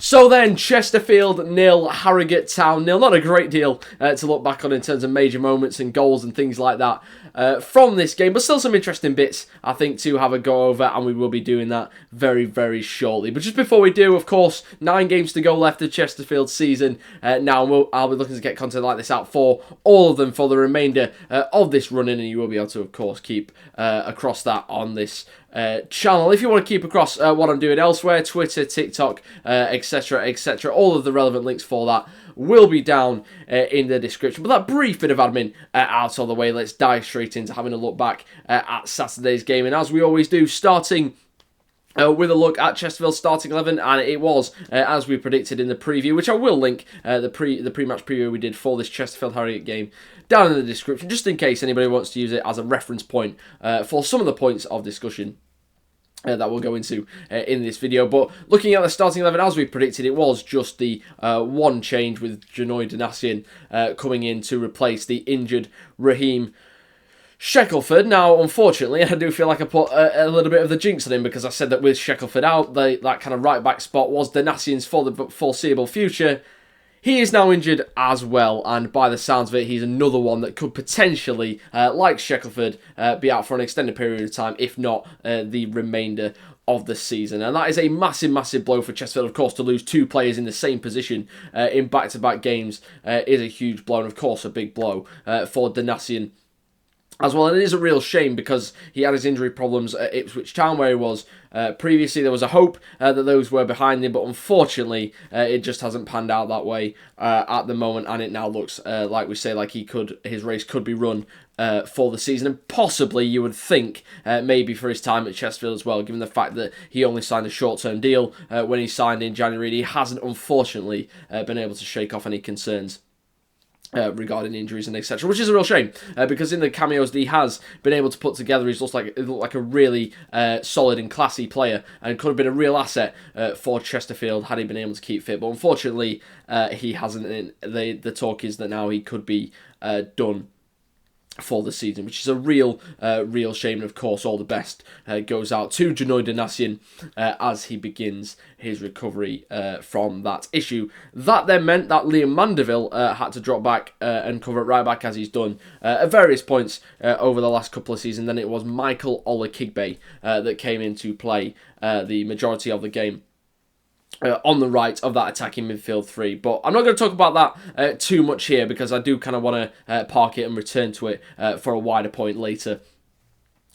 So then, Chesterfield 0, Harrogate Town 0. Not a great deal to look back on in terms of major moments and goals and things like that from this game, but still some interesting bits, I think, to have a go over, and we will be doing that very, very shortly. But just before we do, of course, 9 games to go left of Chesterfield's season now. I'll be looking to get content like this out for all of them for the remainder of this run-in, and you will be able to, of course, keep across that on this channel. If you want to keep across what I'm doing elsewhere, Twitter, TikTok, etc, etc, all of the relevant links for that will be down in the description. But that brief bit of admin out of the way, let's dive straight into having a look back at Saturday's game. And as we always do, starting with a look at Chesterfield's starting 11, and it was, as we predicted in the preview, which I will link the pre-match preview we did for this Chesterfield-Harrogate game down in the description, just in case anybody wants to use it as a reference point for some of the points of discussion that we'll go into in this video. But looking at the starting 11, as we predicted, it was just the one change with Janoy Donatian coming in to replace the injured Raheem Shackelford. Now, unfortunately, I do feel like I put a little bit of the jinx on him, because I said that with Shackelford out, that kind of right-back spot was Donatian's for the foreseeable future. He is now injured as well, and by the sounds of it, he's another one that could potentially, like Shackelford, be out for an extended period of time, if not the remainder of the season. And that is a massive, massive blow for Chesterfield. Of course, to lose 2 players in the same position in back-to-back games is a huge blow, and of course a big blow for Donatian as well. And it is a real shame, because he had his injury problems at Ipswich Town, where he was previously. There was a hope that those were behind him, but unfortunately it just hasn't panned out that way at the moment, and it now looks like we say, like his race could be run for the season, and possibly, you would think, maybe for his time at Chesterfield as well, given the fact that he only signed a short-term deal when he signed in January. He hasn't, unfortunately, been able to shake off any concerns regarding injuries and etc, which is a real shame, because in the cameos that he has been able to put together, he's looked like a really solid and classy player, and could have been a real asset for Chesterfield had he been able to keep fit. But unfortunately, he hasn't. The talk is that now he could be done for the season, which is a real shame. And of course, all the best goes out to Janoy Donatian as he begins his recovery from that issue. That then meant that Liam Mandeville had to drop back and cover it right back, as he's done at various points over the last couple of seasons. Then it was Michael Olakigbe that came into play the majority of the game on the right of that attacking midfield 3. But I'm not going to talk about that too much here, because I do kind of want to park it and return to it for a wider point later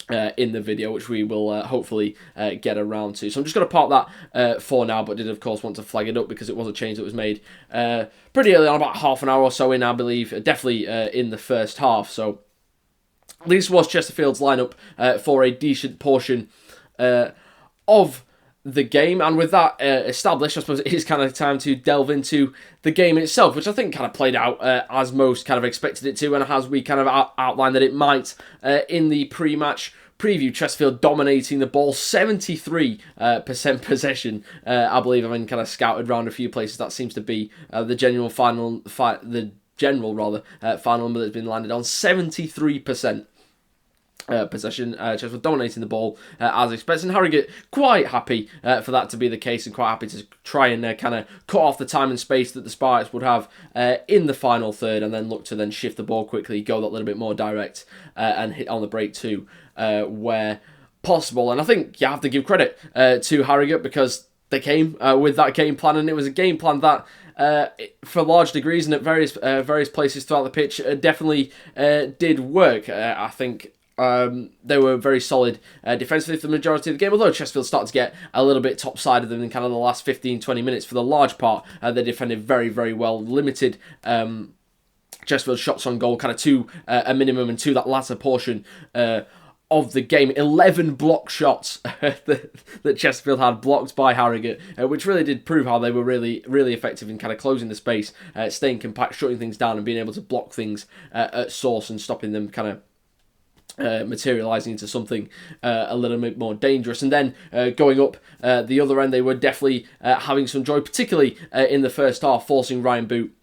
in the video, which we will hopefully get around to. So I'm just going to park that for now, but did of course want to flag it up, because it was a change that was made pretty early on, about half an hour or so in, I believe, definitely in the first half. So this was Chesterfield's lineup for a decent portion of the game. And with that established, I suppose it is kind of time to delve into the game itself, which I think kind of played out as most kind of expected it to, and as we kind of outlined that it might in the pre-match preview. Chesterfield dominating the ball, 73% possession, I believe. I've been kind of scouted around a few places. That seems to be the final number that's been landed on, 73%. Possession. Chesterfield dominating the ball as expected. Harrogate quite happy for that to be the case, and quite happy to try and kind of cut off the time and space that the Spireites would have in the final third, and then look to then shift the ball quickly, go that little bit more direct, and hit on the break too where possible. And I think you have to give credit to Harrogate, because they came with that game plan, and it was a game plan that for large degrees and at various places throughout the pitch definitely did work. I think they were very solid defensively for the majority of the game, although Chesterfield started to get a little bit top-sided them in kind of the last 15-20 minutes. For the large part, they defended very, very well, limited Chesterfield shots on goal, kind of to a minimum, and to that latter portion of the game. 11 block shots that Chesterfield had blocked by Harrogate, which really did prove how they were really, really effective in kind of closing the space, staying compact, shutting things down, and being able to block things at source and stopping them kind of materialising into something a little bit more dangerous. And then going up the other end, they were definitely having some joy, particularly in the first half, forcing Ryan Boot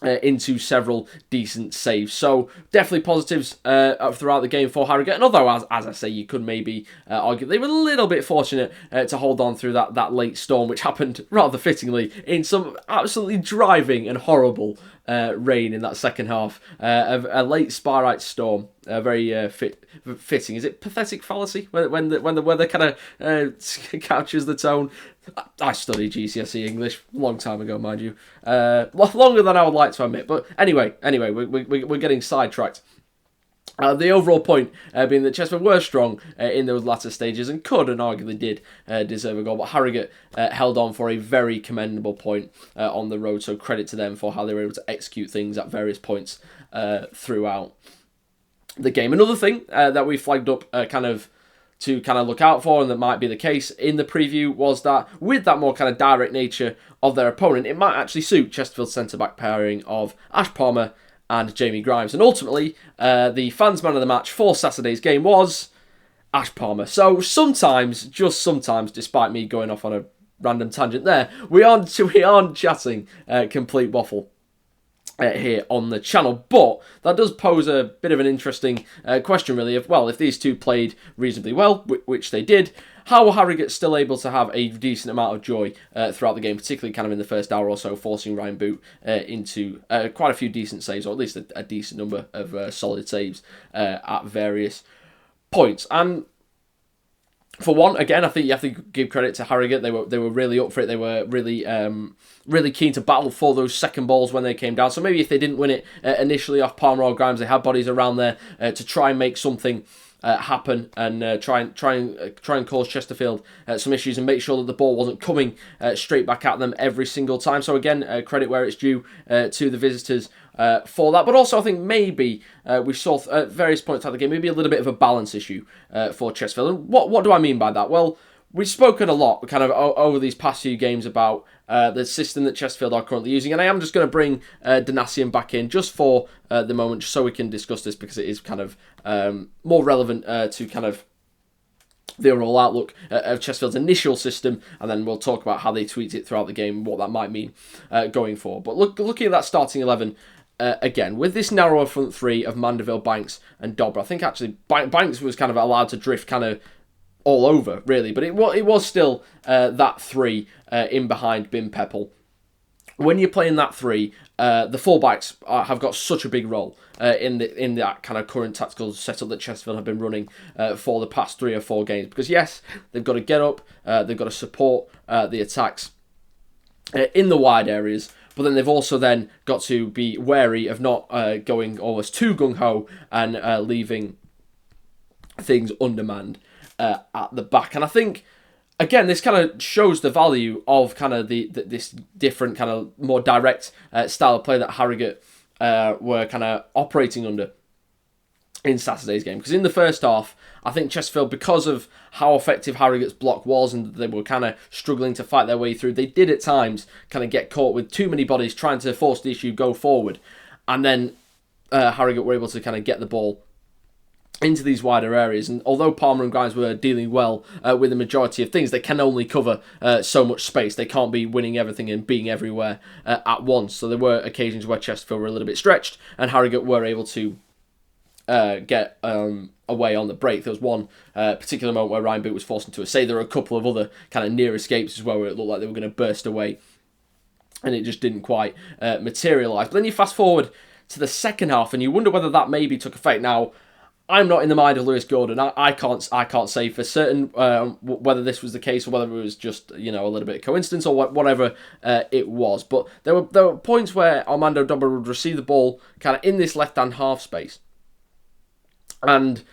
into several decent saves. So definitely positives throughout the game for Harrogate. And although, as I say, you could maybe argue they were a little bit fortunate to hold on through that late storm, which happened rather fittingly in some absolutely driving and horrible rain in that second half. A late Spireites storm. Very fitting. Is it pathetic fallacy when the weather kind of captures the tone? I studied GCSE English a long time ago, mind you, longer than I would like to admit. But anyway, we're getting sidetracked. The overall point being that Chesterfield were strong in those latter stages and could and arguably did deserve a goal, but Harrogate held on for a very commendable point on the road, so credit to them for how they were able to execute things at various points throughout the game. Another thing that we flagged up to look out for, and that might be the case in the preview, was that with that more kind of direct nature of their opponent, it might actually suit Chesterfield's centre-back pairing of Ash Palmer and Jamie Grimes. And ultimately, the fans' man of the match for Saturday's game was Ash Palmer. So sometimes, just sometimes, despite me going off on a random tangent there, we aren't chatting complete waffle here on the channel, but that does pose a bit of an interesting question, really, if these two played reasonably well, which they did, how were Harrogate still able to have a decent amount of joy throughout the game, particularly kind of in the first hour or so, forcing Ryan Boot into quite a few decent saves, or at least a decent number of solid saves at various points. And for one, again, I think you have to give credit to Harrogate. They were really up for it. They were really keen to battle for those second balls when they came down. So maybe if they didn't win it initially off Palmer or Grimes, they had bodies around there to try and make something happen and try and cause Chesterfield some issues and make sure that the ball wasn't coming straight back at them every single time. So again, credit where it's due to the visitors for that. But also I think maybe we saw at various points throughout the game maybe a little bit of a balance issue for Chesterfield. And what do I mean by that? Well, we've spoken a lot kind of over these past few games about the system that Chesterfield are currently using, and I am just going to bring Danasian back in just for the moment, just so we can discuss this, because it is kind of more relevant to kind of the overall outlook of Chesterfield's initial system, and then we'll talk about how they tweaked it throughout the game and what that might mean going forward. But looking at that starting 11, again, with this narrower front three of Mandeville, Banks and Dobra, I think actually Banks was kind of allowed to drift kind of all over, really, but it was still that three in behind Bim Peppel. When you're playing that three, the fullbacks have got such a big role in that kind of current tactical setup that Chesterfield have been running for the past 3 or 4 games. Because yes, they've got to get up, they've got to support the attacks in the wide areas, but then they've also then got to be wary of not going almost too gung-ho and leaving things undermanned at the back. And I think, again, this kind of shows the value of kind of this different kind of more direct style of play that Harrogate were kind of operating under in Saturday's game. Because in the first half, I think Chesterfield, because of how effective Harrogate's block was and they were kind of struggling to fight their way through, they did at times kind of get caught with too many bodies trying to force the issue go forward. And then Harrogate were able to kind of get the ball into these wider areas, and although Palmer and Grimes were dealing well with the majority of things, they can only cover so much space. They can't be winning everything and being everywhere at once. So there were occasions where Chesterfield were a little bit stretched, and Harrogate were able to get away on the break. There was one particular moment where Ryan Boot was forced into a save. There were a couple of other kind of near escapes as well, where it looked like they were going to burst away, and it just didn't quite materialise. But then you fast forward to the second half, and you wonder whether that maybe took effect. Now, I'm not in the mind of Lewis Gordon. I can't say for certain whether this was the case or whether it was just, you know, a little bit of coincidence or whatever it was. But there were points where Armando Dobra would receive the ball kind of in this left-hand half space, and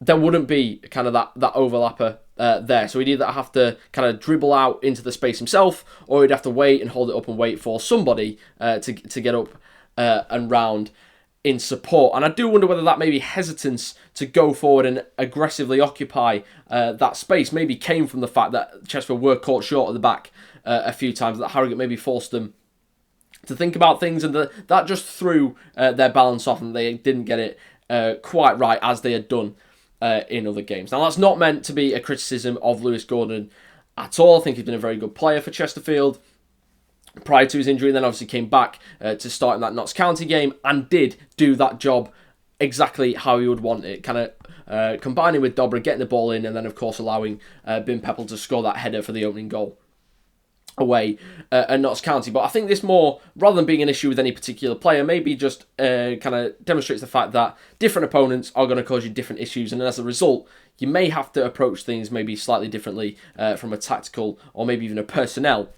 there wouldn't be kind of that overlapper there. So he'd either have to kind of dribble out into the space himself, or he'd have to wait and hold it up and wait for somebody to get up and round in support. And I do wonder whether that maybe hesitance to go forward and aggressively occupy that space maybe came from the fact that Chesterfield were caught short at the back a few times, that Harrogate maybe forced them to think about things, and that just threw their balance off, and they didn't get it quite right as they had done in other games. Now, that's not meant to be a criticism of Lewis Gordon at all. I think he's been a very good player for Chesterfield. prior to his injury, and then obviously came back to start in that Notts County game and did do that job exactly how he would want it, kind of combining with Dobra, getting the ball in, and then of course allowing Bin Peppel to score that header for the opening goal away at Notts County. But I think this more, rather than being an issue with any particular player, maybe just kind of demonstrates the fact that different opponents are going to cause you different issues, and as a result, you may have to approach things maybe slightly differently from a tactical or maybe even a personnel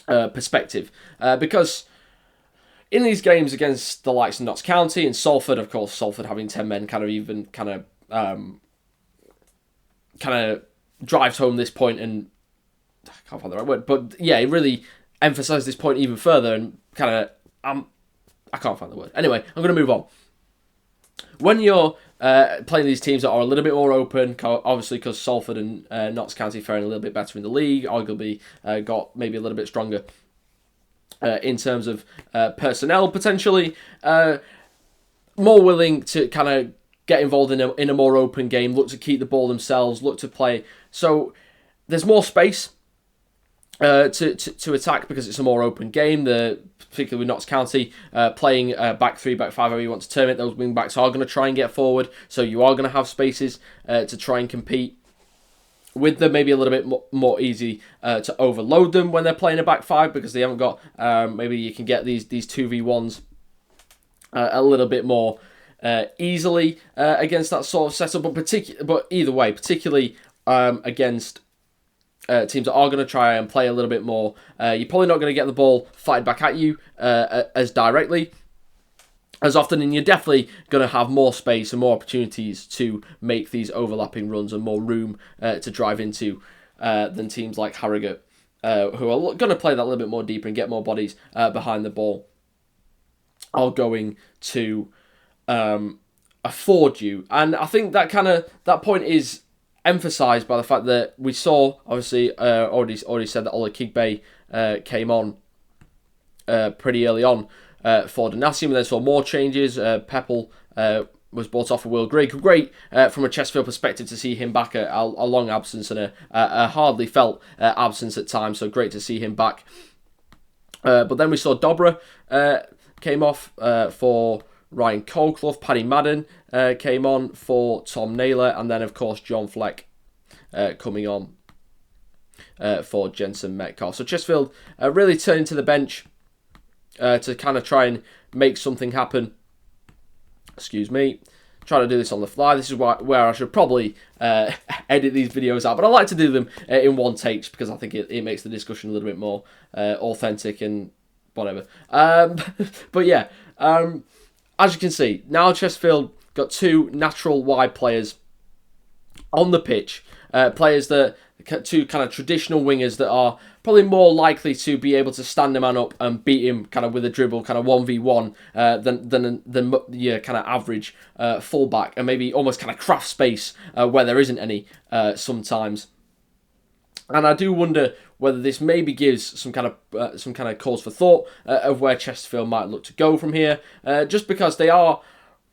perspective. Because in these games against the likes of Notts County and Salford, of course, Salford having 10 men kind of drives home this point, and I can't find the right word, but yeah, it really emphasised this point even further, and kind of I can't find the word. Anyway, I'm going to move on. When you're playing these teams that are a little bit more open, obviously because Salford and Notts County faring a little bit better in the league, arguably got maybe a little bit stronger in terms of personnel potentially, more willing to kind of get involved in a more open game, look to keep the ball themselves, look to play. So there's more space to attack because it's a more open game. Particularly with Notts County playing back 3, back 5, however you want to term it, those wing backs are going to try and get forward, so you are going to have spaces to try and compete with them. Maybe a little bit more easy to overload them when they're playing a back 5 because they haven't got. Maybe you can get these 2v1s a little bit more easily against that sort of setup. But either way, particularly against teams that are going to try and play a little bit more, you're probably not going to get the ball fired back at you as directly as often, and you're definitely going to have more space and more opportunities to make these overlapping runs and more room to drive into than teams like Harrogate, who are going to play that a little bit more deeper and get more bodies behind the ball, are going to afford you. And I think that point is emphasised by the fact that we saw, obviously, already said that Ola Kigbe came on pretty early on for Donasium, and then saw more changes. Peppel was brought off for Will Grigg. Great from a Chesterfield perspective to see him back, a long absence and a hardly felt absence at times, so great to see him back. But then we saw Dobra came off for Ryan Colclough. Paddy Madden came on for Tom Naylor, and then of course John Fleck coming on for Jensen Metcalf. So Chesterfield really turning to the bench to kind of try and make something happen. Excuse me, trying to do this on the fly. This is where I should probably edit these videos out, but I like to do them in one take because I think it makes the discussion a little bit more authentic and whatever. But yeah, as you can see, now Chesterfield got 2 natural wide players on the pitch. Players that, 2 kind of traditional wingers that are probably more likely to be able to stand a man up and beat him kind of with a dribble, kind of 1v1 than your kind of average fullback, and maybe almost kind of craft space where there isn't any sometimes. And I do wonder whether this maybe gives some kind of cause for thought of where Chesterfield might look to go from here, just because they are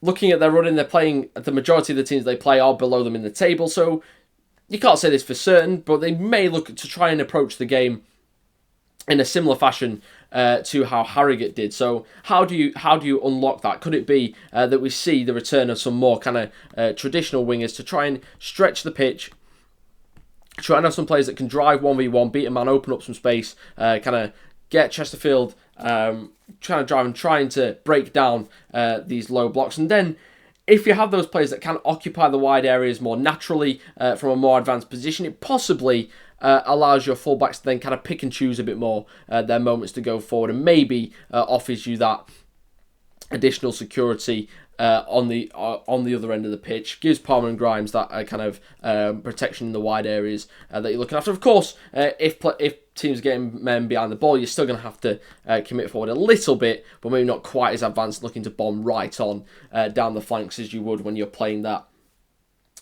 looking at their running. They're playing, the majority of the teams they play are below them in the table, so you can't say this for certain, but they may look to try and approach the game in a similar fashion to how Harrogate did. So how do you unlock that? Could it be that we see the return of some more kind of traditional wingers to try and stretch the pitch, try and have some players that can drive 1v1, beat a man, open up some space, kind of get Chesterfield trying to drive and trying to break down these low blocks. And then if you have those players that can occupy the wide areas more naturally from a more advanced position, it possibly allows your fullbacks to then kind of pick and choose a bit more their moments to go forward, and maybe offers you that additional security on the other end of the pitch. Gives Palmer and Grimes that kind of protection in the wide areas that you're looking after. Of course, if teams are getting men behind the ball, you're still going to have to commit forward a little bit, but maybe not quite as advanced, looking to bomb right on down the flanks as you would when you're playing that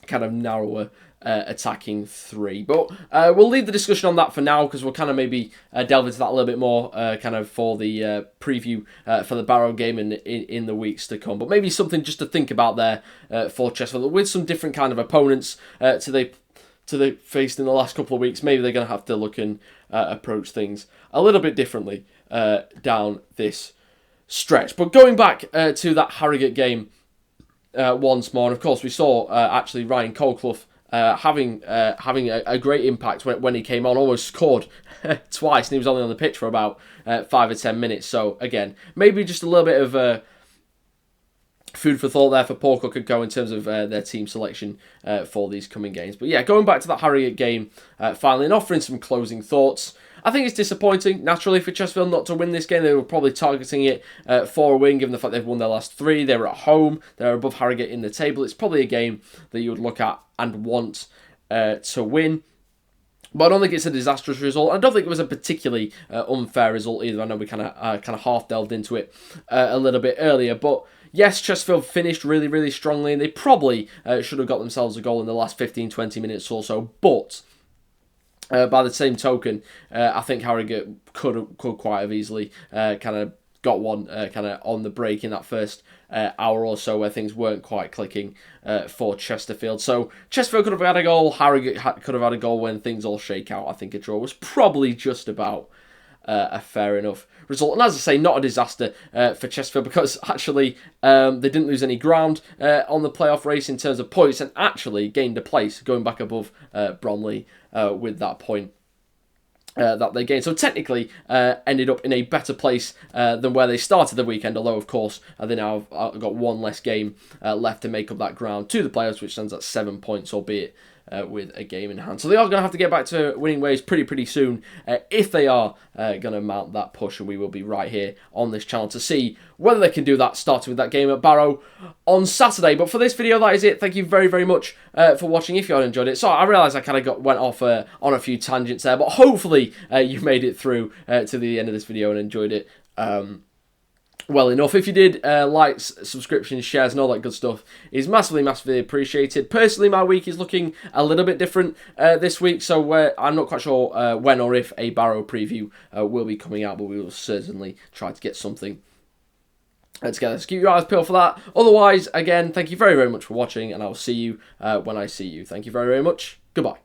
kind of narrower attacking 3. But we'll leave the discussion on that for now, because we'll kind of maybe delve into that a little bit more kind of for the preview for the Barrow game in the weeks to come. But maybe something just to think about there for Chesterfield, with some different kind of opponents to they faced in the last couple of weeks. Maybe they're going to have to look and approach things a little bit differently down this stretch. But going back to that Harrogate game once more, and of course we saw actually Ryan Colclough having a great impact when he came on, almost scored twice, and he was only on the pitch for about 5 or 10 minutes. So again, maybe just a little bit of food for thought there for Paul Cook and Co in terms of their team selection for these coming games. But yeah, going back to that Harrogate game finally and offering some closing thoughts. I think it's disappointing, naturally, for Chesterfield not to win this game. They were probably targeting it for a win, given the fact they've won their last 3. They were at home. They're above Harrogate in the table. It's probably a game that you would look at and want to win. But I don't think it's a disastrous result. I don't think it was a particularly unfair result either. I know we kind of half delved into it a little bit earlier. But yes, Chesterfield finished really, really strongly, and they probably should have got themselves a goal in the last 15-20 minutes or so. But by the same token, I think Harrogate could quite have easily kind of got one kind of on the break in that first hour or so where things weren't quite clicking for Chesterfield. So Chesterfield could have had a goal, Harrogate could have had a goal when things all shake out. I think a draw was probably just about a fair enough result. And as I say, not a disaster for Chesterfield, because actually they didn't lose any ground on the playoff race in terms of points, and actually gained a place going back above Bromley with that point that they gained. So technically ended up in a better place than where they started the weekend, although of course they now have got one less game left to make up that ground to the playoffs, which stands at 7 points, albeit with a game in hand. So they are going to have to get back to winning ways pretty soon if they are going to mount that push, and we will be right here on this channel to see whether they can do that, starting with that game at Barrow on Saturday. But for this video, that is it. Thank you very much for watching, if you had enjoyed it. So I realise I kind of went off on a few tangents there, but hopefully you made it through to the end of this video and enjoyed it well enough. If you did, likes, subscriptions, shares, and all that good stuff is massively appreciated. Personally, my week is looking a little bit different this week, so I'm not quite sure when or if a Barrow preview will be coming out, but we will certainly try to get something together. So keep your eyes peeled for that. Otherwise, again, thank you very much for watching, and I will see you when I see you. Thank you very much. Goodbye.